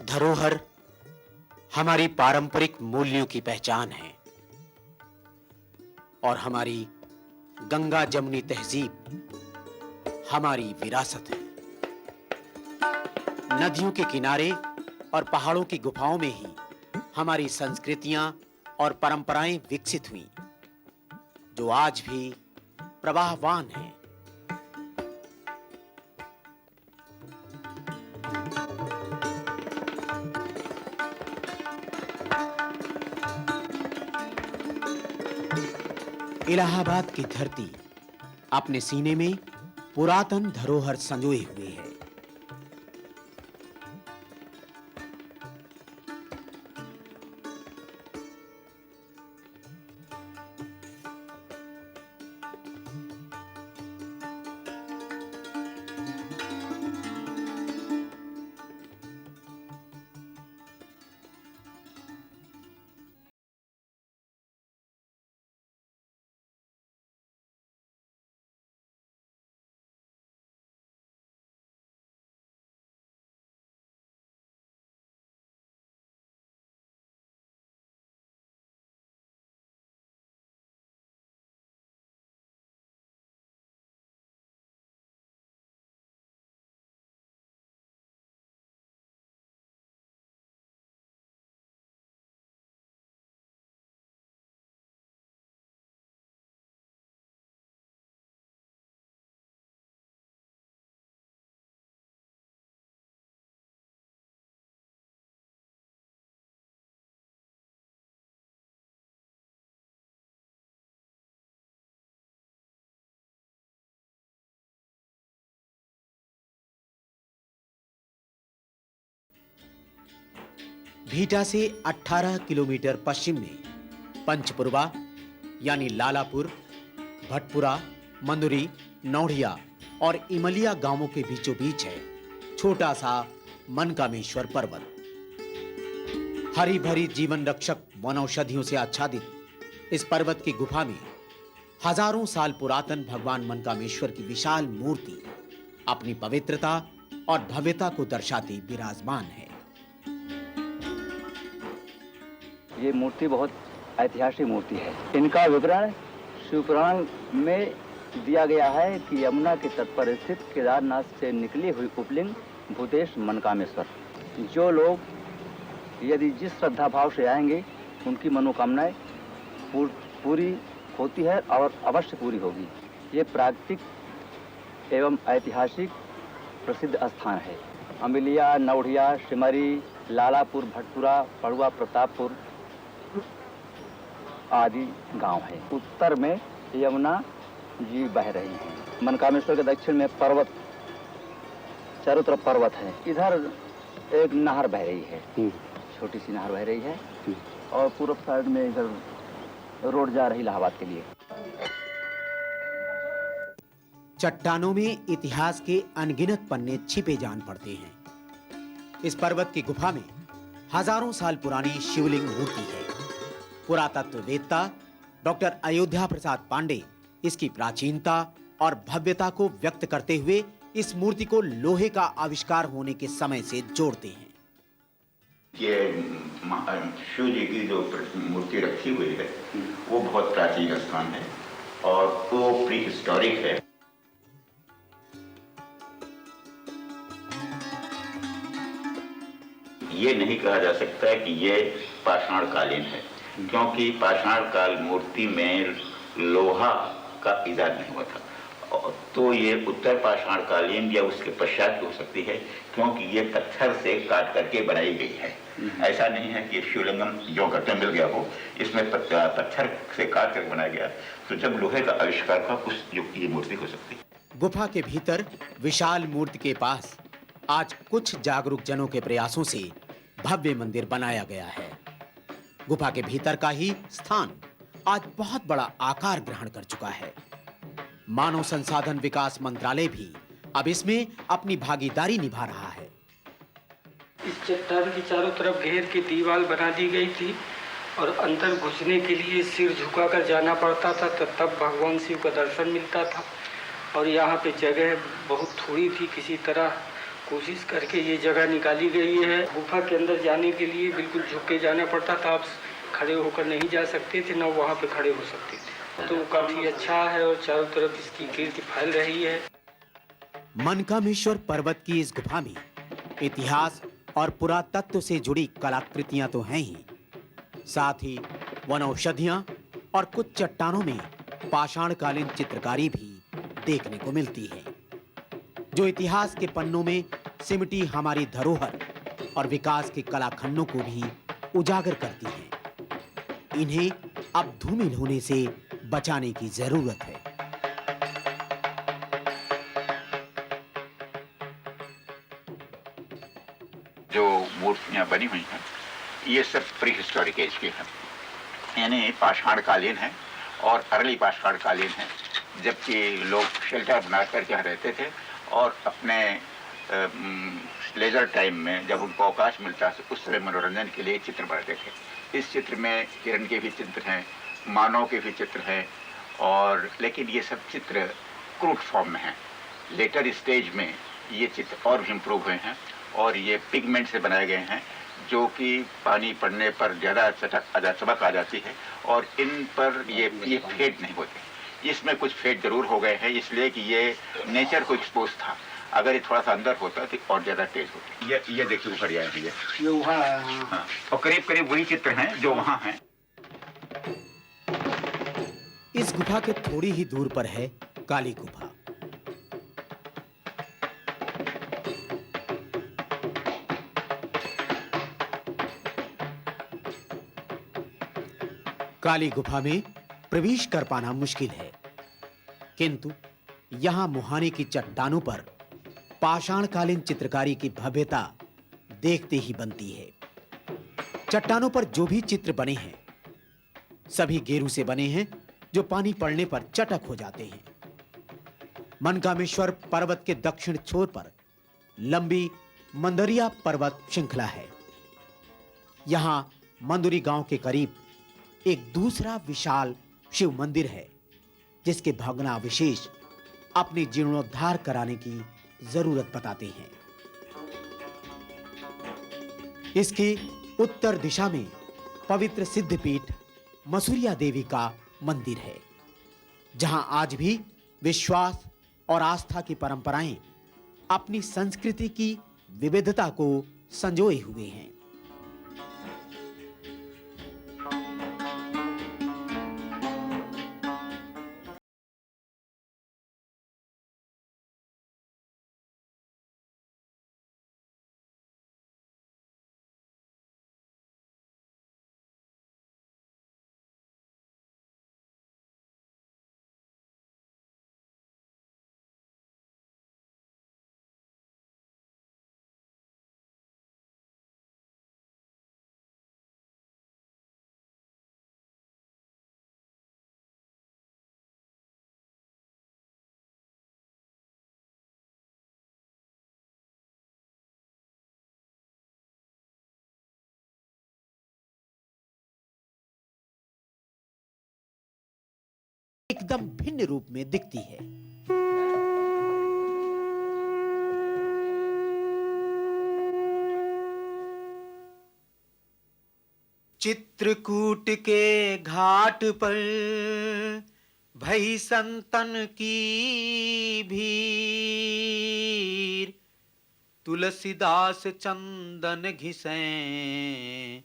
धरोहर हमारी पारंपरिक मूल्यों की पहचान है और हमारी गंगा जमुनी तहजीब हमारी विरासत है। नदियों के किनारे और पहाड़ों की गुफाओं में ही हमारी संस्कृतियां और परंपराएं विकसित हुईं, जो आज भी प्रवाहवान हैं। इलाहाबाद की धरती अपने सीने में पुरातन धरोहर संजोए हुए है। भीटा से 18 किलोमीटर पश्चिम में पंचपुरवा यानी लालापुर, भटपुरा, मंदुरी, नौढ़िया और इमलिया गांवों के बीचों बीच है छोटा सा मनकामेश्वर पर्वत। हरी भरी जीवन रक्षक वनौषधियों से आच्छादित इस पर्वत की गुफा में हजारों साल पुरातन भगवान मनकामेश्वर की विशाल मूर्ति अपनी पवित्रता और भव्यता को दर्शाती विराजमान है। ये मूर्ति बहुत ऐतिहासिक मूर्ति है। इनका विवरण शिवपुराण में दिया गया है कि यमुना के तट पर स्थित केदारनाथ से निकली हुई उपलिंग भूतेश मनकामेश्वर। जो लोग यदि जिस श्रद्धा भाव से आएंगे उनकी मनोकामनाएं पूरी होती है और अवश्य पूरी होगी। ये प्राकृतिक एवं ऐतिहासिक प्रसिद्ध स्थान है। अमिलिया, नौढ़िया, सिमरी, लालापुर, भटपुरा, पड़ुआ, प्रतापपुर आदि गांव है। उत्तर में यमुना जी बह रही हैं। मनकामेश्वर के दक्षिण में पर्वत, चारों तरफ पर्वत है। इधर एक नहर बह रही है, छोटी सी नहर बह रही है और पूर्व साइड में इधर रोड जा रही इलाहाबाद के लिए। चट्टानों में इतिहास के अनगिनत पन्ने छिपे जान पड़ते हैं। इस पर्वत की गुफा में हजारों साल पुरानी शिवलिंग मूर्ति है। पुरातत्ववेत्ता डॉक्टर अयोध्या प्रसाद पांडे इसकी प्राचीनता और भव्यता को व्यक्त करते हुए इस मूर्ति को लोहे का आविष्कार होने के समय से जोड़ते हैं। ये शिव जी की जो मूर्ति रखी हुई है वो बहुत प्राचीन स्थान है और वो प्री हिस्टोरिक है। ये नहीं कहा जा सकता कि ये पाषाण कालीन है, क्योंकि पाषाण काल मूर्ति में लोहा का इजाद नहीं हुआ था। तो ये उत्तर पाषाण कालीन या उसके पश्चात हो सकती है, क्योंकि ये पत्थर से काट करके बनाई गई है। ऐसा नहीं है कि शिवलिंगम जो घटना मिल गया हो, इसमें पत्थर से काट कर बनाया गया। तो जब लोहे का आविष्कार हुआ उस युग की ये मूर्ति हो सकती है। गुफा के भीतर विशाल मूर्ति के पास आज कुछ जागरूक जनों के प्रयासों से भव्य मंदिर बनाया गया है। गुफा के भीतर का ही स्थान आज बहुत बड़ा आकार ग्रहण कर चुका है। मानव संसाधन विकास मंत्रालय भी अब इसमें अपनी भागीदारी निभा रहा है। इस चट्टान की चारों तरफ घेर की दीवार बना दी गई थी और अंदर घुसने के लिए सिर झुकाकर जाना पड़ता था, तब भगवान शिव का दर्शन मिलता था। और यहाँ पे जगह बहुत थोड़ी थी, किसी तरह कोशिश करके ये जगह निकाली गई है। गुफा के अंदर जाने के लिए बिल्कुल झुक के जाना पड़ता था, आप खड़े होकर नहीं जा सकते थे, न वहाँ पे खड़े हो सकते थे। तो काफी अच्छा है और चारों तरफ इसकी कीर्ति फैल रही है। मनकामेश्वर पर्वत की इस गुफा में इतिहास और पुरातत्व से जुड़ी कलाकृतियां तो हैं ही, साथ ही वनौषधियां और कुछ चट्टानों में पाषाणकालीन चित्रकारी भी देखने को मिलती है, जो इतिहास के पन्नों में सिमटी हमारी धरोहर और विकास के कलाखंडों को भी उजागर करती हैं। इन्हें अब धूमिल होने से बचाने की जरूरत है। जो मूर्तियां बनी हुई हैं ये सब प्री हिस्टोरिक एज की हैं, यानी पाषाणकालीन है और अर्ली पाषाणकालीन है, जबकि लोग शेल्टर बना करके यहाँ रहते थे और अपने लेजर टाइम में जब उनको अवकाश मिलता था उस समय मनोरंजन के लिए चित्र बनाते थे। इस चित्र में किरण के भी चित्र हैं, मानव के भी चित्र हैं, और लेकिन ये सब चित्र क्रूड फॉर्म में हैं। लेटर स्टेज में ये चित्र और भी इम्प्रूव हुए हैं और ये पिगमेंट से बनाए गए हैं, जो कि पानी पड़ने पर ज़्यादा चमक आ जाती है और इन पर ये फेड नहीं होते। इसमें कुछ फेड जरूर हो गए हैं, इसलिए कि ये नेचर को एक्सपोज था। अगर ये थोड़ा सा अंदर होता तो और ज़्यादा तेज होती। ये देखिए ऊपर आए हैं ये वहाँ, हाँ, और करीब करीब वही चित्र हैं जो वहाँ हैं। इस गुफा के थोड़ी ही दूर पर है काली गुफा। काली गुफा में प्रवेश कर पाना मुश्किल है, किंतु यहां मुहाने की चट्टानों पर पाषाणकालीन चित्रकारी की भव्यता देखते ही बनती है। चट्टानों पर जो भी चित्र बने हैं सभी गेरू से बने हैं, जो पानी पड़ने पर चटक हो जाते हैं। मनकामेश्वर पर्वत के दक्षिण छोर पर लंबी मंदरिया पर्वत श्रृंखला है। यहां मंदुरी गांव के करीब एक दूसरा विशाल शिव मंदिर है, जिसके भग्नावशेष अपने जीर्णोद्धार कराने की जरूरत बताते हैं। इसके उत्तर दिशा में पवित्र सिद्धपीठ मसूरिया देवी का मंदिर है, जहां आज भी विश्वास और आस्था की परंपराएं अपनी संस्कृति की विविधता को संजोए हुए हैं। एकदम भिन्न रूप में दिखती है। चित्रकूट के घाट पर भई संतन की भीड़, तुलसीदास चंदन घिसें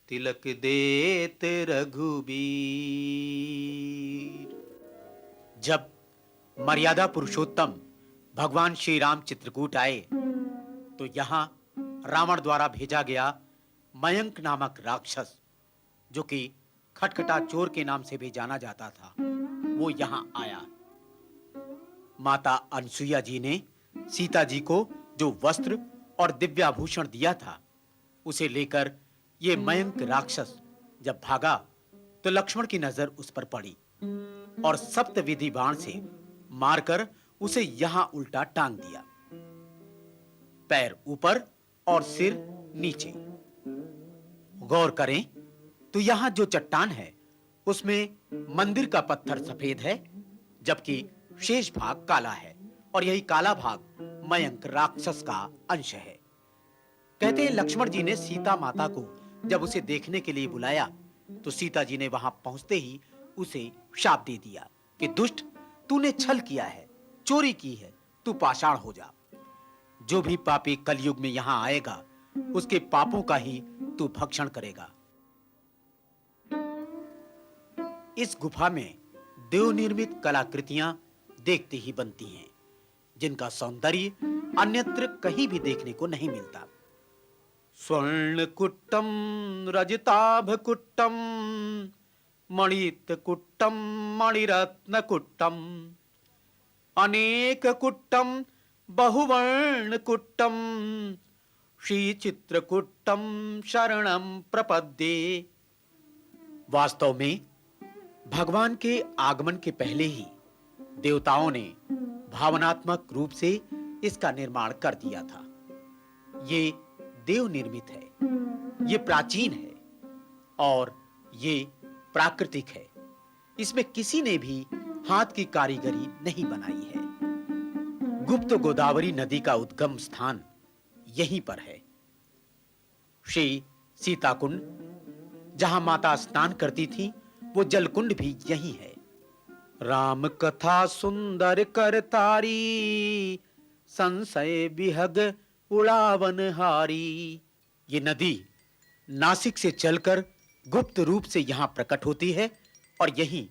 तिलक देत रघुबीर। जब मर्यादा पुरुषोत्तम भगवान श्री राम चित्रकूट आए तो यहां रावण द्वारा भेजा गया मयंक नामक राक्षस, जो कि खटखटा चोर के नाम से भी जाना जाता था, वो यहां आया। माता अनसुईया जी ने सीता जी को जो वस्त्र और दिव्याभूषण दिया था, उसे लेकर ये मयंक राक्षस जब भागा तो लक्ष्मण की नजर उस पर पड़ी और सप्तविधि बाण से मारकर उसे यहां उल्टा टांग दिया, पैर ऊपर और सिर नीचे। गौर करें तो यहां जो चट्टान है उसमें मंदिर का पत्थर सफेद है, जबकि शेष भाग काला है, और यही काला भाग मयंक राक्षस का अंश है। कहते हैं लक्ष्मण जी ने सीता माता को जब उसे देखने के लिए बुलाया तो सीता जी ने वहां पहुंचते ही उसे शाप दे दिया कि दुष्ट, तूने छल किया है, चोरी की है, तू पाषाण हो जा। जो भी पापी कलयुग में यहां आएगा उसके पापों का ही तू भक्षण करेगा। इस गुफा में देव निर्मित कलाकृतियां देखते ही बनती हैं, जिनका सौंदर्य अन्यत्र कहीं भी देखने को नहीं मिलता। स्वर्ण कुट्टम रजताभ कुट्टम मणित कुट्टम मणिरत्न कुट्टम अनेक कुट्टम बहुवर्ण कुट्टम श्री चित्रकुट्टम शरणम प्रपद्ये। वास्तव में भगवान के आगमन के पहले ही देवताओं ने भावनात्मक रूप से इसका निर्माण कर दिया था। ये देव निर्मित है, ये प्राचीन है और ये प्राकृतिक है। इसमें किसी ने भी हाथ की कारीगरी नहीं बनाई है। गुप्त गोदावरी नदी का उद्गम स्थान यहीं पर है। श्री सीता कुंड, जहां माता स्नान करती थी, वो जलकुंड भी यही है। राम कथा सुंदर करतारी संशय विहग उड़ावन हारी। ये नदी नासिक से चलकर गुप्त रूप से यहां प्रकट होती है और यहीं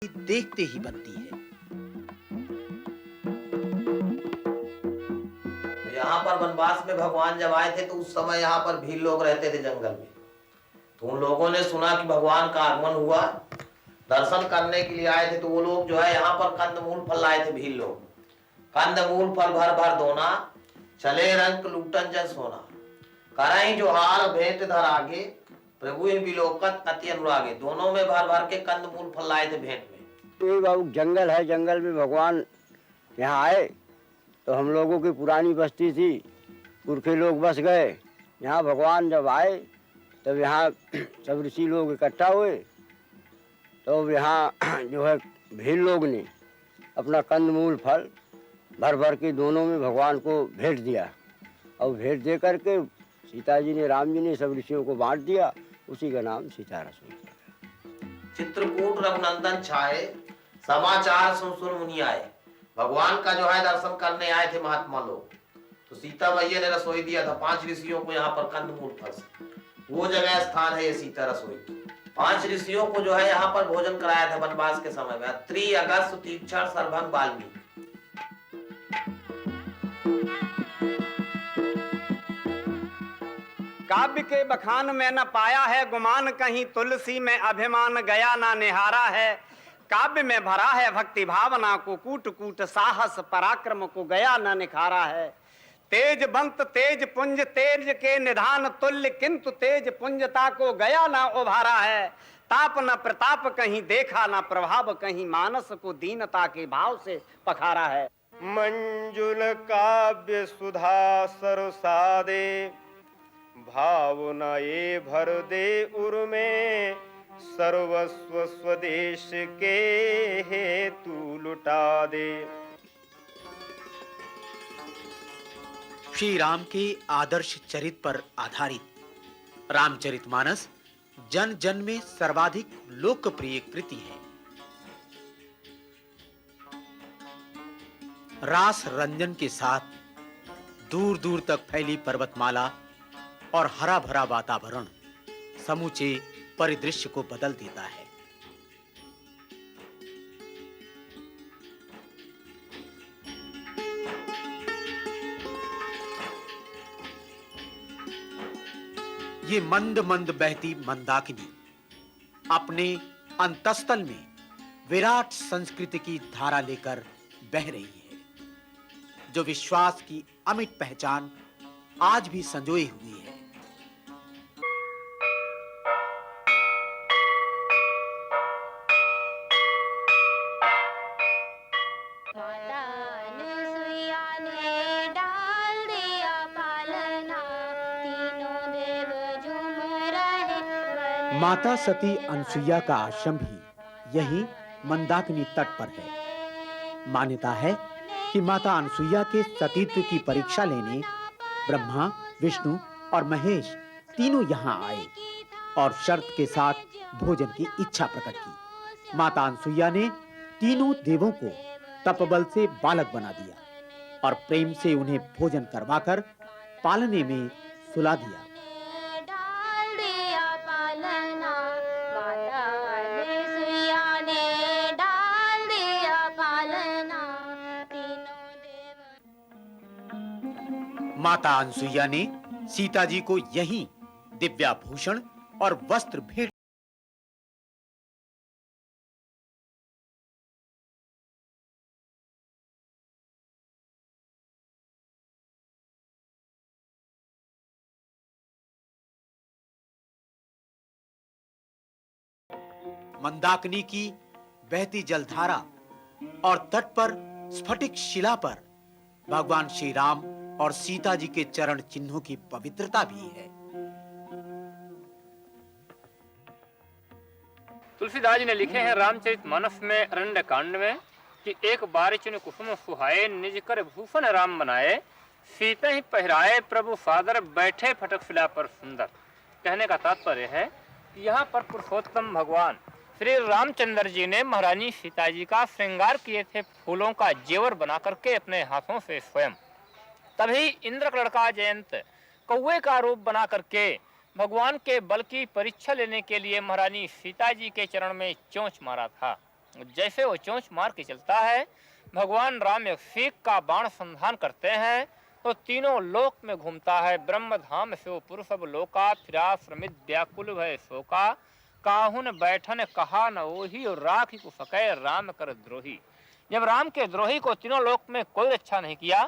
देखते ही बनती है। यहाँ पर वनवास में भगवान जब आए थे तो उस समय यहाँ पर भील लोग रहते थे जंगल में। तो उन लोगों ने सुना कि भगवान का आगमन हुआ, दर्शन करने के लिए आए थे। तो वो लोग जो है यहाँ पर कंदमूल फल लाए थे। भील लोग कंदमूल फल भर भर दोना, चले रंग लूटन जन सोना, करई जो हाल भेंट धर आगे, प्रभु ही बिलोकत अति अनुरागे। दोनों में भर भर के कंदमूल फल लाए थे भेंट में। तो बाबू जंगल है, जंगल में भगवान यहाँ आए तो हम लोगों की पुरानी बस्ती थी, पुरखे लोग बस गए। यहाँ भगवान जब आए तब यहाँ सब ऋषि लोग इकट्ठा हुए। तो यहाँ जो है भील लोग ने अपना कंदमूल फल भर भर के दोनों में भगवान को भेंट दिया। और भेंट दे करके सीता जी ने, राम जी ने सब ऋषियों को बांट दिया। उसी का नाम सीता रसोई। चित्रकूट रघुनंदन छाए, समाचार सुन सुन मुनि आए। भगवान का जो है दर्शन करने आए थे महात्मा लोग। तो सीता मैया ने रसोई दिया था 5 ऋषियों को यहाँ पर कंदमूल फल से। वो जगह स्थान है ये सीता रसोई। 5 ऋषियों को जो है यहाँ पर भोजन कराया था वनवास के समय में। अत्रि, अगस्त्य, तीक्ष्ण, सर्वभंग, वाल्मीकि। काव्य के बखान में न पाया है गुमान, कहीं तुलसी में अभिमान गया ना निहारा है। काव्य में भरा है भक्ति भावना को, कूट कूट साहस पराक्रम को गया न निखारा है। तेज बंत तेज पुंज तेज के निधान तुल्य, किंतु तेज पुंजता को गया ना उभारा है। ताप न प्रताप कहीं देखा ना प्रभाव, कहीं मानस को दीनता के भाव से पखारा है। मंजुल काव्य सुधा सरसादे, भावना ये भर दे उर में, सर्वस्व स्वदेश के हेतु लुटा दे। श्री राम के आदर्श चरित्र पर आधारित रामचरितमानस जन जन में सर्वाधिक लोकप्रिय कृति है। रास रंजन के साथ दूर दूर तक फैली पर्वतमाला और हरा भरा वातावरण समूचे परिदृश्य को बदल देता है। ये मंद मंद बहती मंदाकिनी अपने अंतस्तल में विराट संस्कृति की धारा लेकर बह रही है, जो विश्वास की अमिट पहचान आज भी संजोई हुई है। माता सती अनसुईया का आश्रम भी यही मंदाकिनी तट पर है। मान्यता है कि माता अनसुईया के सतीत्व की परीक्षा लेने ब्रह्मा, विष्णु और महेश तीनों यहाँ आए और शर्त के साथ भोजन की इच्छा प्रकट की। माता अनसुईया ने तीनों देवों को तपबल से बालक बना दिया और प्रेम से उन्हें भोजन करवाकर पालने में सुला दिया। माता अनसुईया ने सीता जी को यहीं दिव्याभूषण और वस्त्र भेंट। मंदाकिनी की बहती जलधारा और तट पर स्फटिक शिला पर भगवान श्री राम और सीता जी के चरण चिन्हों की पवित्रता भी है। तुलसीदास जी ने लिखे हैं रामचरितमानस में अरण्य कांड में कि एक बार चुन कुसुम सुहाए, निज कर भूषण राम बनाए, सीता ही पहराए प्रभु सादर, बैठे फटक शिला पर सुंदर। कहने का तात्पर्य है कि यहाँ पर पुरुषोत्तम भगवान श्री रामचंद्र जी ने महारानी सीता जी का श्रृंगार किए थे फूलों का जेवर बना करके अपने हाथों से स्वयं। तभी इंद्रकर्ण का जयंत कौवे का रूप बना करके भगवान के बल की परीक्षा लेने के लिए महारानी सीता जी के चरण में चोंच मारा था। जैसे वो चोंच मार के चलता है, भगवान राम एक सीख का बाण संधान करते हैं तो तीनों लोक में घूमता है। ब्रह्म धाम से पुरुष अब लोका, फिरा श्रमित व्याकुल भय शोका, काहुन बैठन कहा न ओही, और राखी को सकै राम कर द्रोही। जब राम के द्रोही को तीनों लोक में कोई रक्षा नहीं किया,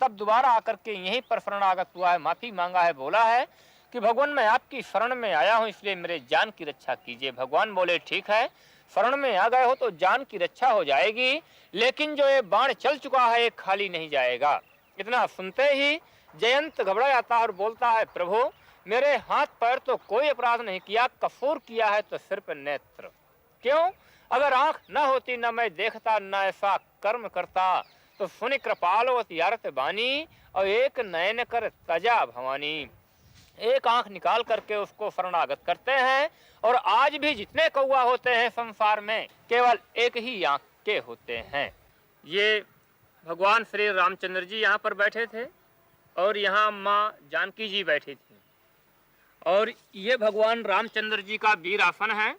तब दोबारा आकर के यहीं पर शरणागत हुआ है, माफी मांगा है, बोला है कि भगवान मैं आपकी शरण में आया हूँ, इसलिए मेरे जान की रक्षा कीजिए। भगवान बोले ठीक है, शरण में आ गए हो तो जान की रक्षा हो जाएगी, लेकिन जो ये बाण चल चुका है ये खाली नहीं जाएगा। इतना सुनते ही जयंत घबरा जाता है और बोलता है प्रभु मेरे हाथ पैर तो कोई अपराध नहीं किया, कसूर किया है तो सिर्फ नेत्र। क्यों? अगर आंख न होती न मैं देखता, न ऐसा कर्म करता, तो सुनि कृपालवती यारत बानी, और एक नयन कर तजा भवानी। एक आंख निकाल करके उसको शरणागत करते हैं। और आज भी जितने कौआ होते हैं संसार में, केवल एक ही आंख के होते हैं। ये भगवान श्री रामचंद्र जी यहाँ पर बैठे थे और यहाँ माँ जानकी जी बैठी थी, और ये भगवान रामचंद्र जी का वीर आसन है,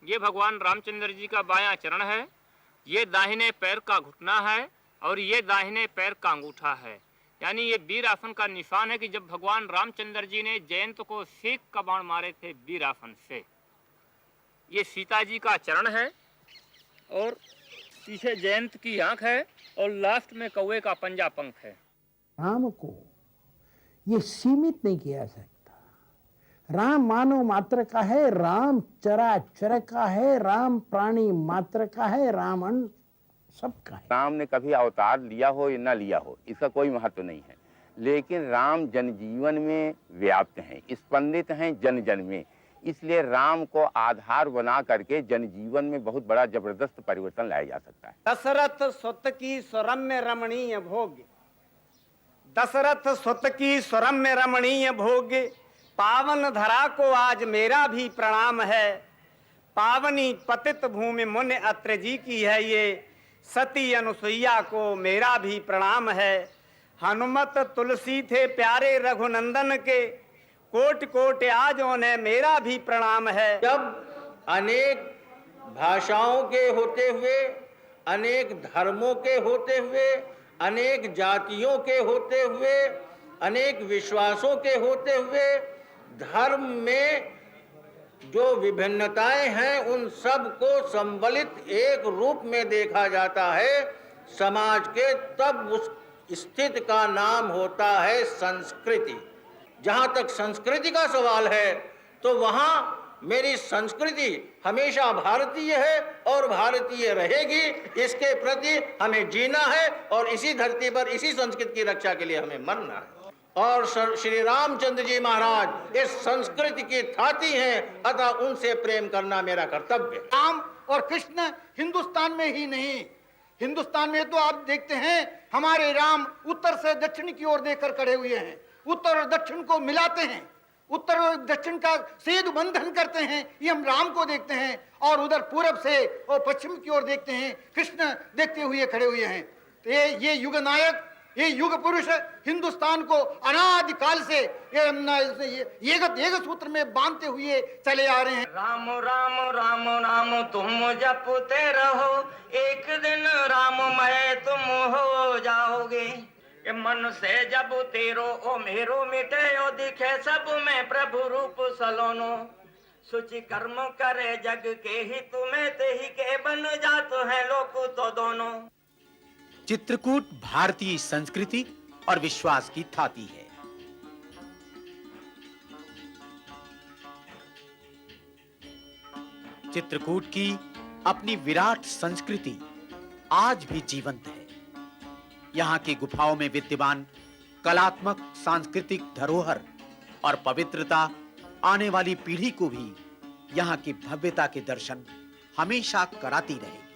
ये भगवान रामचंद्र जी का बायां चरण है, ये दाहिने पैर का घुटना है, और ये दाहिने पैर का अंगूठा है। यानी ये वीर आसन का निशान है कि जब भगवान रामचंद्र जी ने जयंत को सीख का बाण मारे थे वीर आसन से। ये सीता जी का चरण है, और पीछे जयंत की आंख है, और लास्ट में कौवे का पंजा पंख है। राम को ये सीमित नहीं किया सकता। राम मानव मात्र का है, राम चराचर का है, राम प्राणी मात्र का है, राम अन्न सबका है। राम ने कभी अवतार लिया हो या न लिया हो, इसका कोई महत्व नहीं है, लेकिन राम जनजीवन में व्याप्त हैं, स्पंदित हैं जन जन में। इसलिए राम को आधार बना करके जनजीवन में बहुत बड़ा जबरदस्त परिवर्तन लाया जा सकता है। दशरथ सुत की सुरम्य रमणीय भोग, दशरथ सुत की सुरम्य रमणीय भोग, पावन धरा को आज मेरा भी प्रणाम है। पावनी पतित भूमि मुनि अत्र जी की है ये, सती अनुसुईया को मेरा भी प्रणाम है। हनुमत तुलसी थे प्यारे रघुनंदन के, कोट कोट आज उन्हें मेरा भी प्रणाम है। जब अनेक भाषाओं के होते हुए, अनेक धर्मों के होते हुए, अनेक जातियों के होते हुए, अनेक विश्वासों के होते हुए, धर्म में जो विभिन्नताएं हैं उन सब को सम्मिलित एक रूप में देखा जाता है समाज के, तब उस स्थिति का नाम होता है संस्कृति। जहाँ तक संस्कृति का सवाल है तो वहाँ मेरी संस्कृति हमेशा भारतीय है और भारतीय रहेगी। इसके प्रति हमें जीना है और इसी धरती पर इसी संस्कृति की रक्षा के लिए हमें मरना है। और श्री रामचंद्र जी महाराज इस संस्कृति की थाती हैं, अतः उनसे प्रेम करना मेरा कर्तव्य है। राम और कृष्ण हिंदुस्तान में ही नहीं, हिंदुस्तान में तो आप देखते हैं हमारे राम उत्तर से दक्षिण की ओर देखकर खड़े हुए हैं, उत्तर और दक्षिण को मिलाते हैं, उत्तर और दक्षिण का सेतु बंधन करते हैं, ये हम राम को देखते हैं। और उधर पूरब से और पश्चिम की ओर देखते हैं, कृष्ण देखते हुए खड़े हुए हैं। तो ये युग नायक, ये युग पुरुष हिंदुस्तान को अनादिकाल से एक सूत्र में बांधते हुए चले आ रहे हैं। राम राम राम राम तुम जपते रहो, एक दिन राममय तुम हो जाओगे। ये मन से जब तेरो ओ मेरो मिटे ओ दिखे सब में प्रभु रूप सलोनो। सुचि कर्म करे जग के ही तुम्हें ते ही के बन जातो है लोक तो दोनों। चित्रकूट भारतीय संस्कृति और विश्वास की थाती है। चित्रकूट की अपनी विराट संस्कृति आज भी जीवंत है। यहाँ की गुफाओं में विद्यमान कलात्मक सांस्कृतिक धरोहर और पवित्रता आने वाली पीढ़ी को भी यहाँ की भव्यता के दर्शन हमेशा कराती रहेगी।